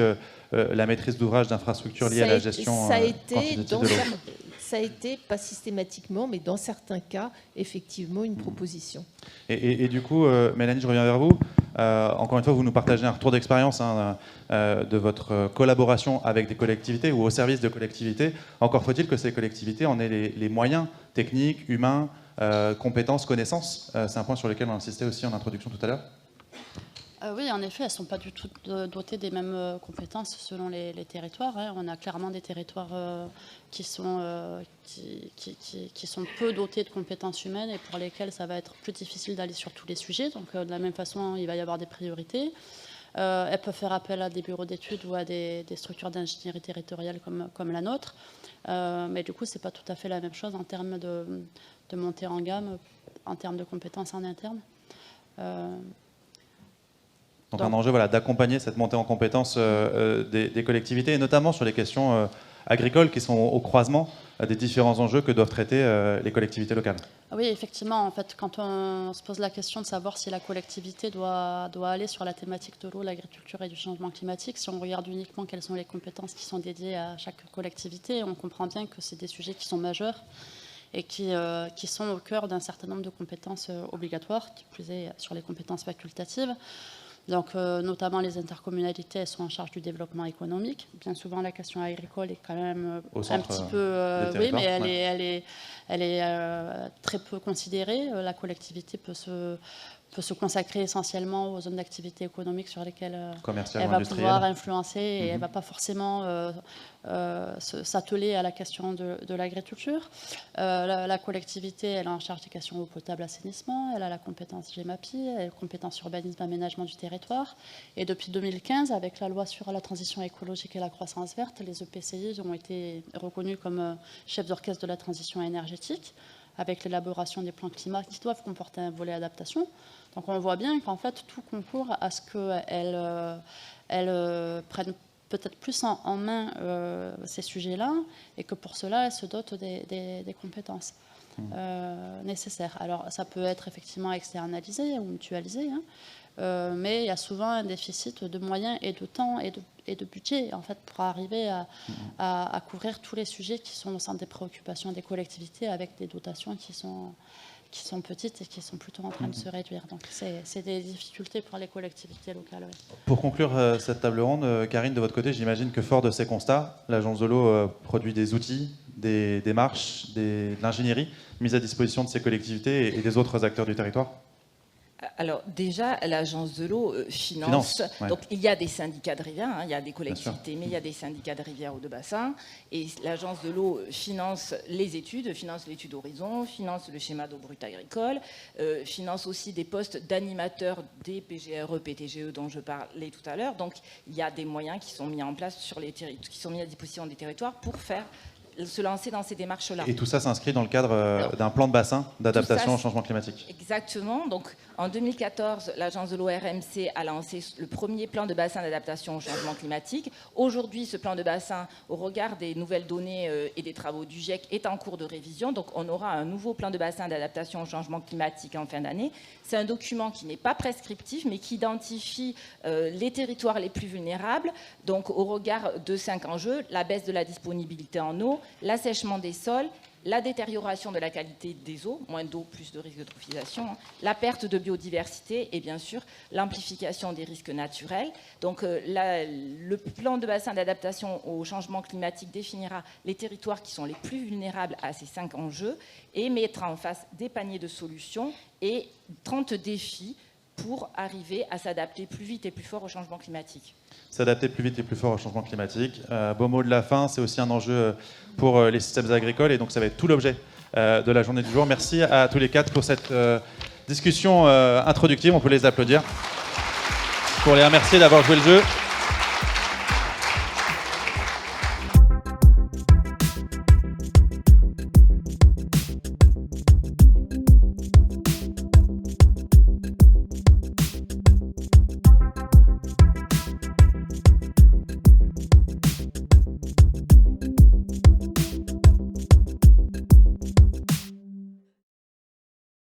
la maîtrise d'ouvrage d'infrastructures liées à la gestion quantitative de l'eau. Ça a été, pas systématiquement, mais dans certains cas, effectivement, une proposition. Et du coup, Mélanie, je reviens vers vous. Encore une fois, vous nous partagez un retour d'expérience de votre collaboration avec des collectivités ou au service de collectivités. Encore faut-il que ces collectivités en aient les moyens techniques, humains, compétences, connaissances. C'est un point sur lequel on insistait aussi en introduction tout à l'heure. Oui, en effet, elles ne sont pas du tout dotées des mêmes compétences selon les territoires. On a clairement des territoires qui sont peu dotés de compétences humaines et pour lesquels ça va être plus difficile d'aller sur tous les sujets. Donc, de la même façon, il va y avoir des priorités. Elles peuvent faire appel à des bureaux d'études ou à des structures d'ingénierie territoriale comme la nôtre. Mais du coup, ce n'est pas tout à fait la même chose en termes de montée en gamme en termes de compétences en interne. Donc un enjeu d'accompagner cette montée en compétences des collectivités, et notamment sur les questions agricoles qui sont au croisement des différents enjeux que doivent traiter les collectivités locales. Oui, effectivement, en fait, quand on se pose la question de savoir si la collectivité doit aller sur la thématique de l'eau, l'agriculture et du changement climatique, si on regarde uniquement quelles sont les compétences qui sont dédiées à chaque collectivité, on comprend bien que c'est des sujets qui sont majeurs et qui sont au cœur d'un certain nombre de compétences obligatoires, qui plus est sur les compétences facultatives. Donc, notamment les intercommunalités, elles sont en charge du développement économique. Bien souvent, la question agricole est quand même un petit peu... oui, mais elle est très peu considérée. La collectivité peut se consacrer essentiellement aux zones d'activité économique sur lesquelles elle va pouvoir influencer et elle ne va pas forcément s'atteler à la question de l'agriculture. La collectivité, elle est en charge des questions eau potable, assainissement, elle a la compétence GEMAPI, elle a la compétence urbanisme, aménagement du territoire. Et depuis 2015, avec la loi sur la transition écologique et la croissance verte, les EPCI ont été reconnus comme chefs d'orchestre de la transition énergétique, avec l'élaboration des plans climat qui doivent comporter un volet adaptation. Donc on voit bien qu'en fait, tout concourt à ce qu'elles prennent peut-être plus en main ces sujets-là, et que pour cela, elles se dotent des compétences nécessaires. Alors ça peut être effectivement externalisé ou mutualisé, mais il y a souvent un déficit de moyens et de temps et de budget, en fait, pour arriver à couvrir tous les sujets qui sont au centre des préoccupations des collectivités, avec des dotations qui sont petites et qui sont plutôt en train de se réduire. Donc c'est des difficultés pour les collectivités locales. Oui. Pour conclure cette table ronde, Karine, de votre côté, j'imagine que fort de ces constats, l'Agence de l'eau produit des outils, des démarches, de l'ingénierie mise à disposition de ces collectivités et des autres acteurs du territoire. Alors déjà, l'Agence de l'eau finance. Ouais. Donc il y a des syndicats de rivières, il y a des collectivités, mais il y a des syndicats de rivières ou de bassins. Et l'Agence de l'eau finance les études, finance l'étude Horizon, finance le schéma d'eau brute agricole, finance aussi des postes d'animateurs des PGRE, PTGE dont je parlais tout à l'heure. Donc il y a des moyens qui sont mis en place sur les qui sont mis à disposition des territoires pour se lancer dans ces démarches-là. Et tout ça s'inscrit dans le cadre d'un plan de bassin d'adaptation au changement climatique. Exactement. Donc, en 2014, l'agence de l'eau RMC a lancé le premier plan de bassin d'adaptation au changement climatique. Aujourd'hui, ce plan de bassin, au regard des nouvelles données et des travaux du GIEC, est en cours de révision. Donc, on aura un nouveau plan de bassin d'adaptation au changement climatique en fin d'année. C'est un document qui n'est pas prescriptif, mais qui identifie les territoires les plus vulnérables. Donc, au regard de 5 enjeux, la baisse de la disponibilité en eau, l'assèchement des sols, la détérioration de la qualité des eaux, moins d'eau, plus de risques d'eutrophisation, la perte de biodiversité et bien sûr l'amplification des risques naturels. Donc le plan de bassin d'adaptation au changement climatique définira les territoires qui sont les plus vulnérables à ces 5 enjeux et mettra en face des paniers de solutions et 30 défis pour arriver à s'adapter plus vite et plus fort au changement climatique. S'adapter plus vite et plus fort au changement climatique. Beau mot de la fin, c'est aussi un enjeu pour les systèmes agricoles et donc ça va être tout l'objet de la journée du jour. Merci à tous les 4 pour cette discussion introductive. On peut les applaudir pour les remercier d'avoir joué le jeu.